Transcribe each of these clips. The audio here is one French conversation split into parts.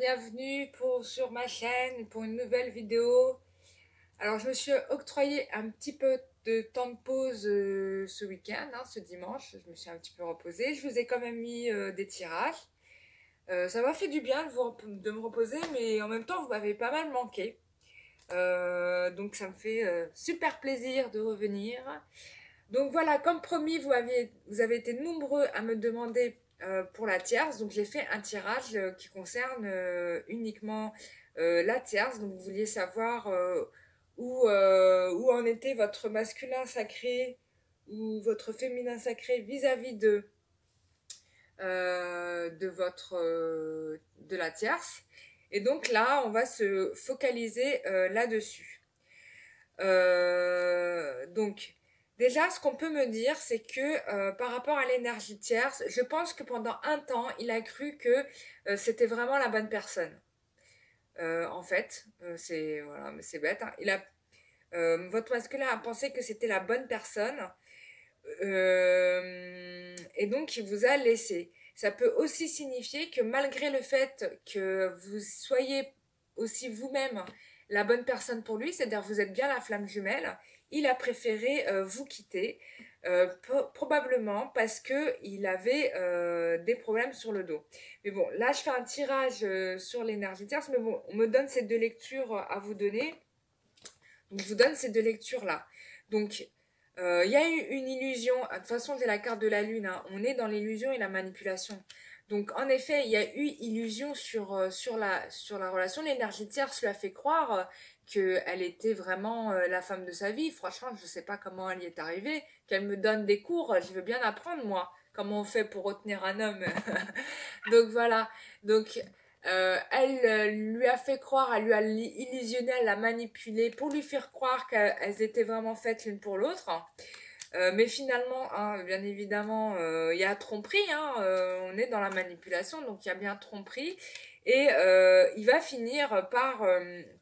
bienvenue sur ma chaîne pour une nouvelle vidéo. Alors je me suis octroyé un petit peu de temps de pause ce week-end, ce dimanche, je me suis un petit peu reposée. Je vous ai quand même mis des tirages. Ça m'a fait du bien de me reposer, mais en même temps vous m'avez pas mal manqué. Donc ça me fait super plaisir de revenir. Donc voilà, comme promis, vous avez été nombreux à me demander pour la tierce. Donc j'ai fait un tirage qui concerne uniquement la tierce. Donc vous vouliez savoir où en était votre masculin sacré ou votre féminin sacré vis-à-vis de la tierce. Et donc là, on va se focaliser là-dessus. Donc, déjà, ce qu'on peut me dire, c'est que par rapport à l'énergie tierce, je pense que pendant un temps, il a cru que c'était vraiment la bonne personne. En fait, c'est voilà, mais c'est bête. Votre masculin a pensé que c'était la bonne personne et donc il vous a laissé. Ça peut aussi signifier que malgré le fait que vous soyez aussi vous-même la bonne personne pour lui, c'est-à-dire vous êtes bien la flamme jumelle, il a préféré vous quitter, probablement parce que il avait des problèmes sur le dos. Mais bon, là je fais un tirage sur l'énergie tierce, mais bon, on me donne ces deux lectures à vous donner, donc je vous donne ces deux lectures-là. Donc il y a eu une illusion, de toute façon c'est la carte de la lune, on est dans l'illusion et la manipulation. Donc en effet, il y a eu illusion sur la relation. L'énergie tierce lui a fait croire qu'elle était vraiment la femme de sa vie. Franchement, je ne sais pas comment elle y est arrivée, qu'elle me donne des cours, je veux bien apprendre moi, comment on fait pour retenir un homme. Donc voilà, donc elle lui a fait croire, elle lui a illusionné, elle l'a manipulée pour lui faire croire qu'elles étaient vraiment faites l'une pour l'autre. Mais finalement, bien évidemment, il y a tromperie, on est dans la manipulation, donc il y a bien tromperie. Et il va finir par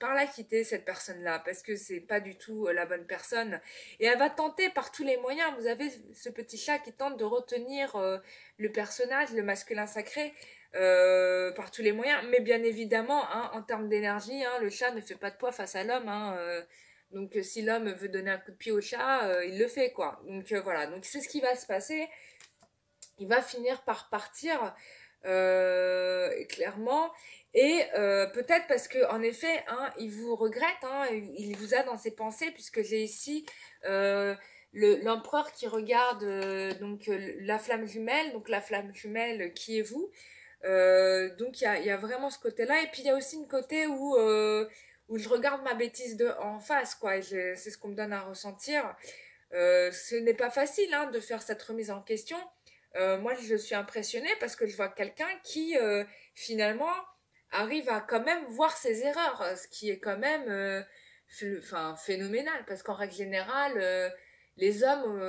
la quitter, cette personne-là, parce que c'est pas du tout la bonne personne. Et elle va tenter par tous les moyens. Vous avez ce petit chat qui tente de retenir le personnage, le masculin sacré, par tous les moyens. Mais bien évidemment, en termes d'énergie, le chat ne fait pas de poids face à l'homme. Donc si l'homme veut donner un coup de pied au chat, il le fait quoi. Donc voilà, donc c'est ce qui va se passer. Il va finir par partir clairement et peut-être parce que en effet, il vous regrette, il vous a dans ses pensées puisque j'ai ici l'empereur qui regarde la flamme jumelle, donc la flamme jumelle qui est vous. Donc il y a vraiment ce côté-là et puis il y a aussi une côté où je regarde ma bêtise en face, quoi. C'est ce qu'on me donne à ressentir. Ce n'est pas facile de faire cette remise en question. Moi, je suis impressionnée parce que je vois quelqu'un qui, finalement, arrive à quand même voir ses erreurs, ce qui est quand même phénoménal. Parce qu'en règle générale, les hommes,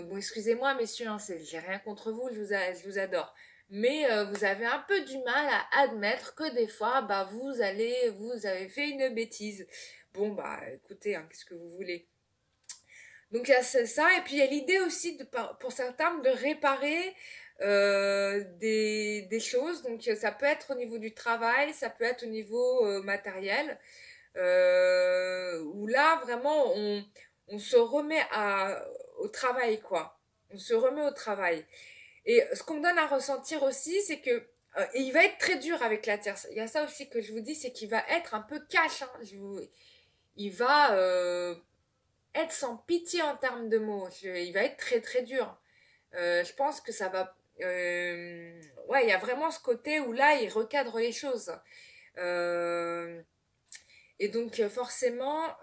bon, excusez-moi, messieurs, j'ai rien contre vous, je vous adore. Mais vous avez un peu du mal à admettre que des fois, bah, vous avez fait une bêtise. Bon, bah, écoutez, qu'est-ce que vous voulez? Donc, il y a ça, et puis il y a l'idée aussi, pour certains, de réparer des choses. Donc, ça peut être au niveau du travail, ça peut être au niveau matériel, où là, vraiment, on se remet au travail, quoi. On se remet au travail. Et ce qu'on me donne à ressentir aussi, c'est que et il va être très dur avec la tierce. Il y a ça aussi que je vous dis, c'est qu'il va être un peu cash. Il va être sans pitié en termes de mots. Il va être très très dur. Je pense que ça va... ouais, il y a vraiment ce côté où là, il recadre les choses. Et donc forcément,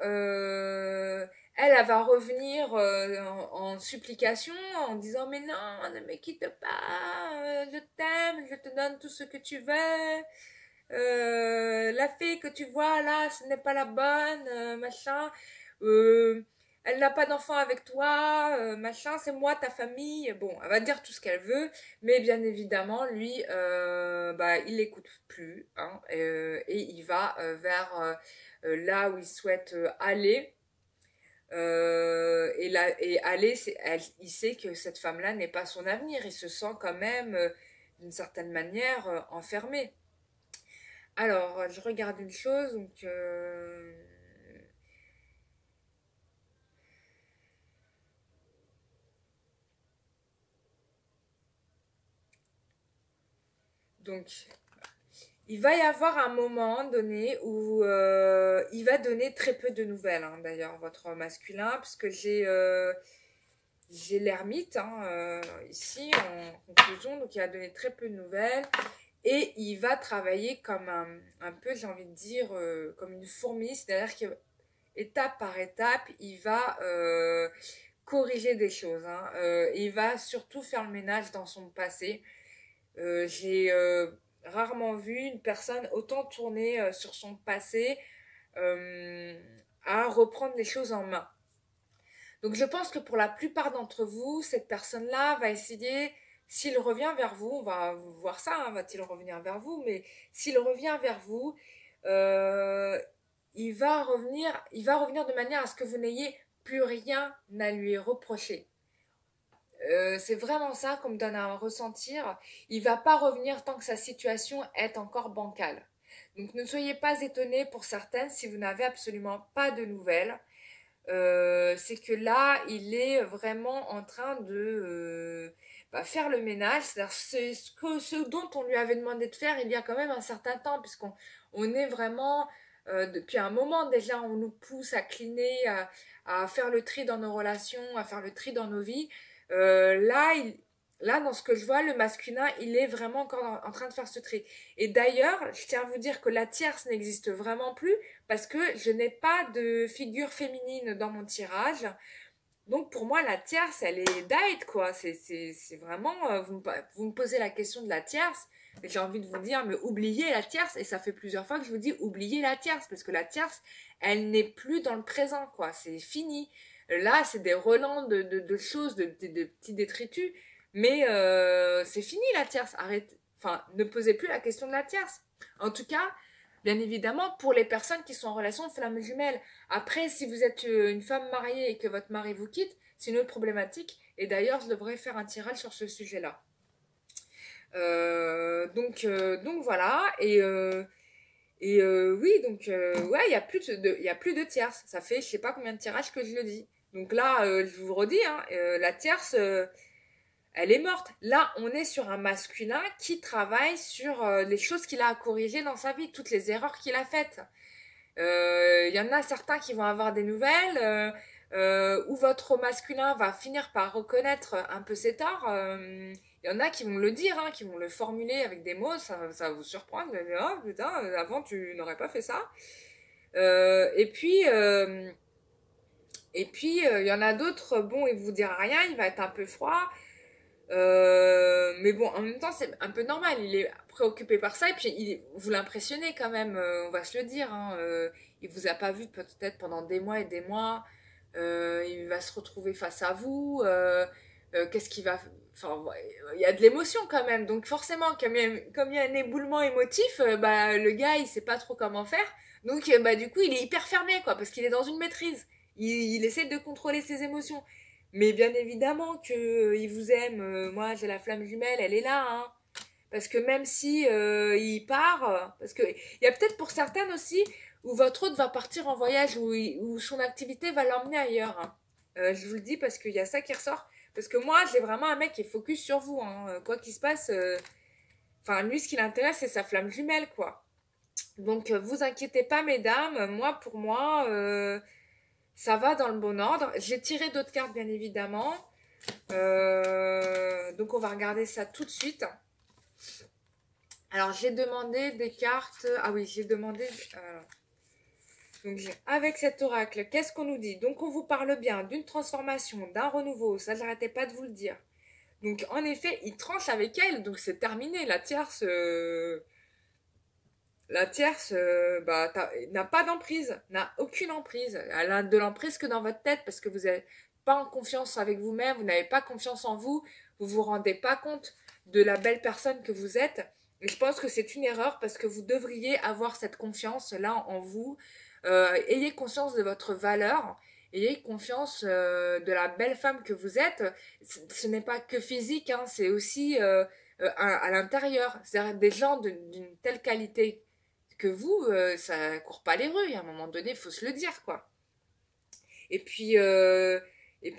elle va revenir en supplication, en disant mais non, ne me quitte pas, je t'aime, je te donne tout ce que tu veux. La fille que tu vois là, ce n'est pas la bonne, machin. Euh, Elle n'a pas d'enfant avec toi, machin, c'est moi ta famille. Bon, elle va dire tout ce qu'elle veut, mais bien évidemment, lui, bah, il l'écoute plus, et il va vers là où il souhaite aller. Et aller, il sait que cette femme-là n'est pas son avenir. Il se sent quand même, d'une certaine manière, enfermé. Alors, je regarde une chose, donc, il va y avoir un moment donné où il va donner très peu de nouvelles, hein, d'ailleurs, votre masculin, parce que j'ai l'ermite hein, ici en conclusion, donc il va donner très peu de nouvelles et il va travailler comme un peu, j'ai envie de dire, comme une fourmi, c'est-à-dire qu'étape par étape, il va corriger des choses. Hein, il va surtout faire le ménage dans son passé. J'ai rarement vu une personne autant tourner sur son passé euh, à reprendre les choses en main. Donc je pense que pour la plupart d'entre vous, cette personne-là va essayer, s'il revient vers vous, on va voir ça, hein, va-t-il revenir vers vous, mais s'il revient vers vous, euh, il va revenir de manière à ce que vous n'ayez plus rien à lui reprocher. C'est vraiment ça qu'on me donne à ressentir. Il va pas revenir tant que sa situation est encore bancale. Donc ne soyez pas étonnés pour certaines si vous n'avez absolument pas de nouvelles. C'est que là, il est vraiment en train de faire le ménage. C'est-à-dire ce dont on lui avait demandé de faire il y a quand même un certain temps, puisqu'on est vraiment, depuis un moment déjà, on nous pousse à cliner, à faire le tri dans nos relations, à faire le tri dans nos vies. Là, là, dans ce que je vois, le masculin, il est vraiment encore en train de faire ce tri. Et d'ailleurs, je tiens à vous dire que la tierce n'existe vraiment plus parce que je n'ai pas de figure féminine dans mon tirage. Donc pour moi, la tierce, elle est died, quoi. C'est vraiment... vous me posez la question de la tierce, et j'ai envie de vous dire, mais oubliez la tierce. Et ça fait plusieurs fois que je vous dis, oubliez la tierce, parce que la tierce, elle n'est plus dans le présent, quoi. C'est fini. Là, c'est des relents de choses, de petits détritus. Mais c'est fini, la tierce. Arrête. Enfin, ne posez plus la question de la tierce. En tout cas, bien évidemment, pour les personnes qui sont en relation de flamme jumelle. Après, si vous êtes une femme mariée et que votre mari vous quitte, c'est une autre problématique. Et d'ailleurs, je devrais faire un tirage sur ce sujet-là. Donc voilà. Oui, donc ouais, il y a plus de tierces. Ça fait je sais pas combien de tirages que je le dis. Donc là, je vous redis, hein, la tierce, elle est morte. Là, on est sur un masculin qui travaille sur les choses qu'il a à corriger dans sa vie, toutes les erreurs qu'il a faites. Il y en a certains qui vont avoir des nouvelles, où votre masculin va finir par reconnaître un peu ses torts. Il y en a qui vont le dire, hein, qui vont le formuler avec des mots, ça va vous surprendre. Vous allez dire, oh putain, avant tu n'aurais pas fait ça. Euh, et puis, euh, il y en a d'autres, bon, il vous dira rien, il va être un peu froid. Mais bon, en même temps, c'est un peu normal. Il est préoccupé par ça et puis vous l'impressionnez quand même, on va se le dire. Hein, il vous a pas vu peut-être pendant des mois et des mois. Il va se retrouver face à vous. Qu'est-ce qu'il va... Enfin, ouais, il y a de l'émotion quand même. Donc forcément, comme il y a un éboulement émotif, bah, le gars, il sait pas trop comment faire. Donc bah, du coup, il est hyper fermé, quoi, parce qu'il est dans une maîtrise. Il essaie de contrôler ses émotions. Mais bien évidemment que il vous aime. Moi, j'ai la flamme jumelle, elle est là, hein. Parce que même si il part, parce que il y a peut-être pour certaines aussi où votre hôte va partir en voyage où son activité va l'emmener ailleurs. Hein. Je vous le dis parce qu'il y a ça qui ressort. Parce que moi, j'ai vraiment un mec qui est focus sur vous. Hein. Quoi qu'il se passe, enfin lui, ce qui l'intéresse, c'est sa flamme jumelle, quoi. Donc, vous inquiétez pas, mesdames. Moi, pour moi, ça va dans le bon ordre. J'ai tiré d'autres cartes, bien évidemment. Donc on va regarder ça tout de suite. Alors j'ai demandé des cartes. Ah oui, j'ai demandé. Donc avec cet oracle, qu'est-ce qu'on nous dit? Donc on vous parle bien d'une transformation, d'un renouveau. Ça, j'arrêtais pas de vous le dire. Donc en effet, il tranche avec elle. Donc c'est terminé. La tierce, bah, n'a pas d'emprise, n'a aucune emprise. Elle a de l'emprise que dans votre tête parce que vous n'êtes pas en confiance avec vous-même, vous n'avez pas confiance en vous, vous vous rendez pas compte de la belle personne que vous êtes. Et je pense que c'est une erreur parce que vous devriez avoir cette confiance-là en vous. Ayez conscience de votre valeur, ayez confiance de la belle femme que vous êtes. Ce n'est pas que physique, hein, c'est aussi à l'intérieur. C'est-à-dire des gens d'une telle qualité que vous, ça court pas les rues. Et à un moment donné, il faut se le dire, quoi. Et puis,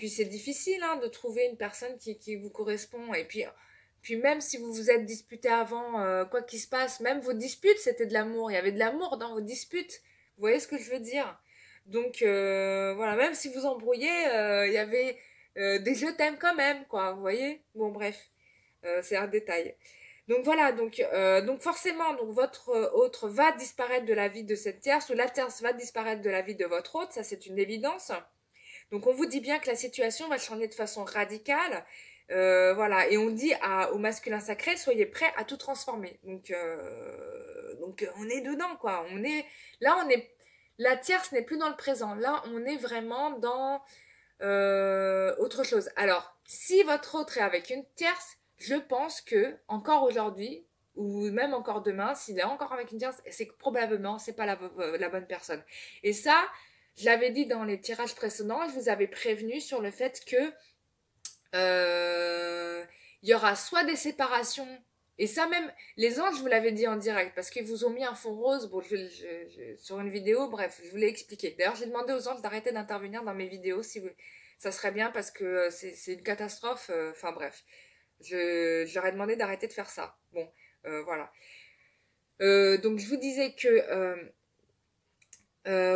c'est difficile hein, de trouver une personne qui vous correspond. Et puis même si vous vous êtes disputé avant, quoi qu'il se passe, même vos disputes, c'était de l'amour. Il y avait de l'amour dans vos disputes. Vous voyez ce que je veux dire? Donc voilà, même si vous embrouillez, il y avait des je t'aime quand même, quoi. Vous voyez? Bon, bref, c'est un détail. Donc voilà, donc forcément, donc votre autre va disparaître de la vie de cette tierce, ou la tierce va disparaître de la vie de votre autre, ça c'est une évidence. Donc on vous dit bien que la situation va changer de façon radicale. Voilà, et on dit au masculin sacré, soyez prêts à tout transformer. Donc on est dedans, quoi. La tierce n'est plus dans le présent. Là, on est vraiment dans autre chose. Alors, si votre autre est avec une tierce, je pense que encore aujourd'hui, ou même encore demain, s'il est encore avec une tierce, c'est que probablement c'est pas la bonne personne. Et ça, je l'avais dit dans les tirages précédents, je vous avais prévenu sur le fait que il y aura soit des séparations, et ça même, les anges, je vous l'avais dit en direct, parce qu'ils vous ont mis un fond rose, bon, sur une vidéo, bref, je vous l'ai expliqué. D'ailleurs, j'ai demandé aux anges d'arrêter d'intervenir dans mes vidéos, si vous, ça serait bien, parce que c'est une catastrophe, enfin bref. Je leur ai demandé d'arrêter de faire ça. Bon, voilà. Donc je vous disais que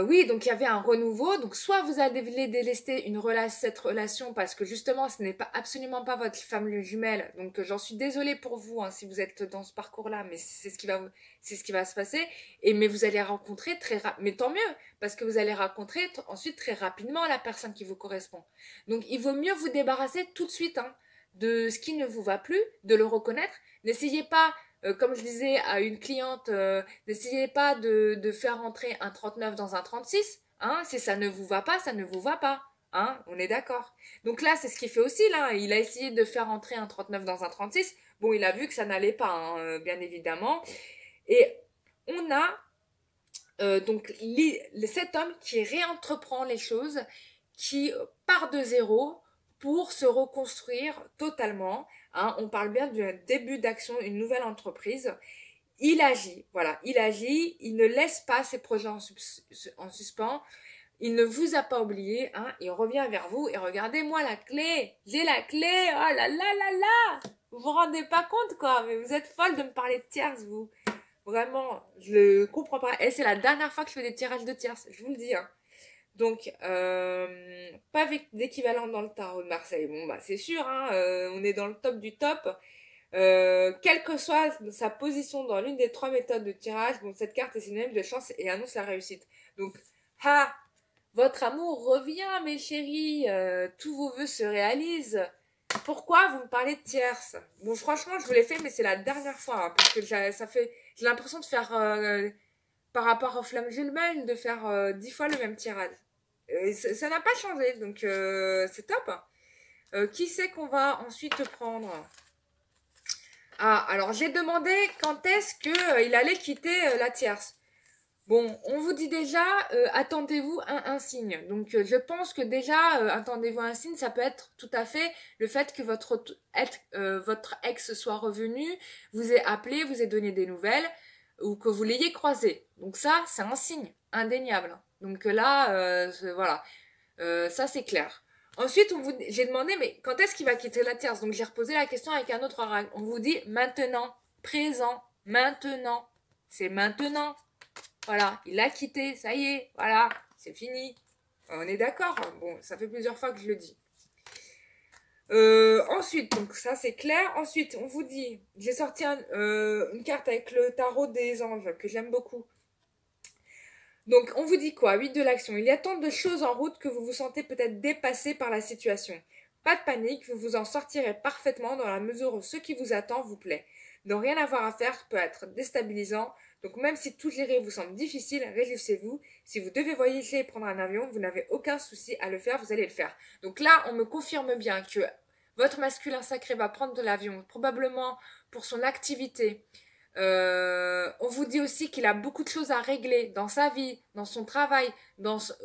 oui, donc il y avait un renouveau. Donc soit vous allez délester cette relation parce que justement ce n'est pas absolument pas votre femme jumelle. Donc j'en suis désolée pour vous hein, si vous êtes dans ce parcours-là, mais c'est ce qui va se passer. Mais vous allez rencontrer mais tant mieux parce que vous allez rencontrer ensuite très rapidement la personne qui vous correspond. Donc il vaut mieux vous débarrasser tout de suite hein, de ce qui ne vous va plus, de le reconnaître. N'essayez pas comme je disais à une cliente, n'essayez pas de faire entrer un 39 dans un 36. Hein, si ça ne vous va pas, ça ne vous va pas. Hein, on est d'accord. Donc là, c'est ce qu'il fait aussi. Là, il a essayé de faire entrer un 39 dans un 36. Bon, il a vu que ça n'allait pas, hein, bien évidemment. Et on a donc cet homme qui réentreprend les choses, qui part de zéro pour se reconstruire totalement. Hein, on parle bien d'un début d'action, une nouvelle entreprise. Il agit, voilà, il ne laisse pas ses projets en suspens, il ne vous a pas oublié, hein, il revient vers vous et regardez-moi la clé, j'ai la clé, oh là là là là, vous vous rendez pas compte quoi, mais vous êtes folle de me parler de tierces vous, vraiment, je comprends pas, et c'est la dernière fois que je fais des tirages de tierces, je vous le dis, hein. Donc, pas avec d'équivalent dans le tarot de Marseille. Bon, bah, c'est sûr, hein, on est dans le top du top. Quelle que soit sa position dans l'une des trois méthodes de tirage, bon, cette carte est synonyme de chance et annonce la réussite. Donc, votre amour revient, mes chéris. Tous vos vœux se réalisent. Pourquoi vous me parlez de tierce? Bon, franchement, je vous l'ai fait, mais c'est la dernière fois. Hein, parce que j'ai l'impression de faire, par rapport aux flammes jumelles, de faire 10 fois le même tirage. Ça n'a pas changé, donc c'est top. Qui c'est qu'on va ensuite prendre? Ah, alors j'ai demandé quand est-ce qu'il allait quitter la tierce. Bon, on vous dit déjà, attendez-vous un signe. Donc je pense que déjà, attendez-vous un signe, ça peut être tout à fait le fait que votre ex soit revenu, vous ait appelé, vous ait donné des nouvelles, ou que vous l'ayez croisé. Donc ça, c'est un signe indéniable. Donc là, voilà, ça c'est clair. Ensuite, j'ai demandé, mais quand est-ce qu'il va quitter la tierce? Donc j'ai reposé la question avec un autre oracle. On vous dit maintenant, présent, maintenant. C'est maintenant. Voilà, il a quitté, ça y est, voilà, c'est fini. On est d'accord, hein. Bon, ça fait plusieurs fois que je le dis. Ensuite, donc ça c'est clair. Ensuite, on vous dit, j'ai sorti une carte avec le tarot des anges, que j'aime beaucoup. Donc, on vous dit quoi? 8 de l'action. Il y a tant de choses en route que vous vous sentez peut-être dépassé par la situation. Pas de panique, vous vous en sortirez parfaitement dans la mesure où ce qui vous attend vous plaît. Ne rien avoir à faire peut être déstabilisant, donc même si tout gérer vous semble difficile, réjouissez-vous. Si vous devez voyager et prendre un avion, vous n'avez aucun souci à le faire, vous allez le faire. Donc là, on me confirme bien que votre masculin sacré va prendre de l'avion, probablement pour son activité, On vous dit aussi qu'il a beaucoup de choses à régler dans sa vie, dans son travail,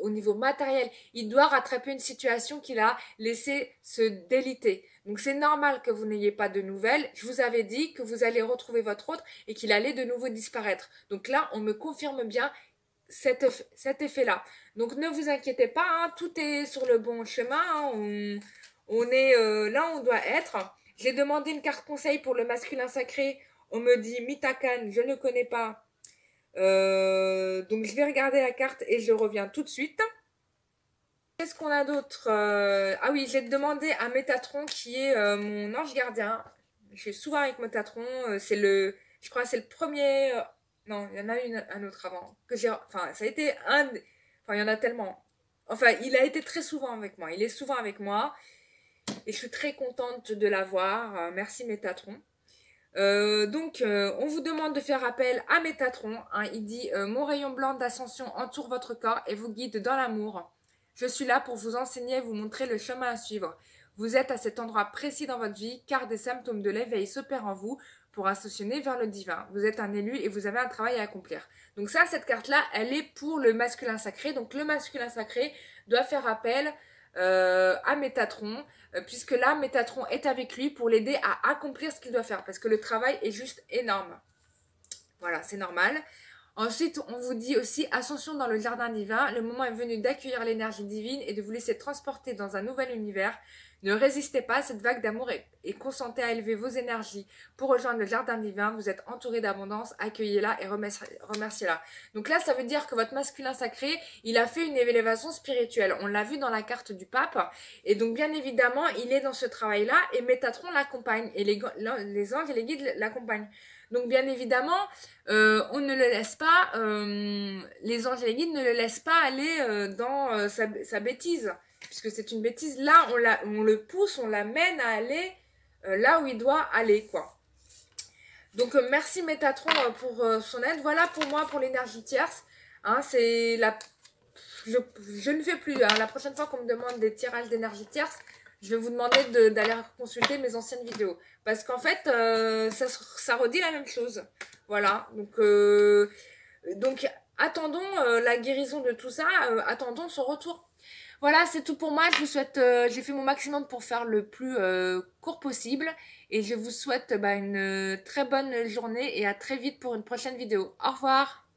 au niveau matériel. Il doit rattraper une situation qu'il a laissé se déliter. Donc c'est normal que vous n'ayez pas de nouvelles. Je vous avais dit que vous allez retrouver votre autre et qu'il allait de nouveau disparaître. Donc là, on me confirme bien cet effet-là. Donc ne vous inquiétez pas, hein, tout est sur le bon chemin. Hein, on est là où on doit être. J'ai demandé une carte conseil pour le masculin sacré. On me dit Mitakan, je ne connais pas. Donc je vais regarder la carte et je reviens tout de suite. Qu'est-ce qu'on a d'autre? Ah oui, j'ai demandé à Métatron qui est mon ange gardien. Je suis souvent avec Métatron. Je crois que c'est le premier. Non, il y en a un autre avant. Enfin, ça a été enfin, il y en a tellement. Enfin, il a été très souvent avec moi. Il est souvent avec moi. Et je suis très contente de l'avoir. Merci Métatron. On vous demande de faire appel à Métatron. Hein. Il dit mon rayon blanc d'ascension entoure votre corps et vous guide dans l'amour. Je suis là pour vous enseigner et vous montrer le chemin à suivre. Vous êtes à cet endroit précis dans votre vie car des symptômes de l'éveil s'opèrent en vous pour ascensionner vers le divin. Vous êtes un élu et vous avez un travail à accomplir. Donc ça, cette carte-là, elle est pour le masculin sacré. Donc le masculin sacré doit faire appel à Métatron, puisque là, Métatron est avec lui pour l'aider à accomplir ce qu'il doit faire, parce que le travail est juste énorme. Voilà, c'est normal. Ensuite, on vous dit aussi ascension dans le jardin divin. Le moment est venu d'accueillir l'énergie divine et de vous laisser transporter dans un nouvel univers. Ne résistez pas à cette vague d'amour et consentez à élever vos énergies pour rejoindre le jardin divin. Vous êtes entouré d'abondance, accueillez-la et remerciez-la. Donc là, ça veut dire que votre masculin sacré, il a fait une élévation spirituelle. On l'a vu dans la carte du pape. Et donc, bien évidemment, il est dans ce travail-là et Métatron l'accompagne. Et les anges et les guides l'accompagnent. Donc, bien évidemment, on ne le laisse pas, les anges et les guides ne le laissent pas aller dans sa bêtise. Puisque c'est une bêtise, là, on le pousse, on l'amène à aller là où il doit aller, quoi. Donc, merci Métatron pour son aide. Voilà pour moi, pour l'énergie tierce. Hein, je ne fais plus. Hein, la prochaine fois qu'on me demande des tirages d'énergie tierce, je vais vous demander d'aller consulter mes anciennes vidéos. Parce qu'en fait, ça redit la même chose. Voilà. Donc attendons la guérison de tout ça. Attendons son retour. Voilà, c'est tout pour moi. Je vous souhaite, j'ai fait mon maximum pour faire le plus court possible. Et je vous souhaite une très bonne journée et à très vite pour une prochaine vidéo. Au revoir.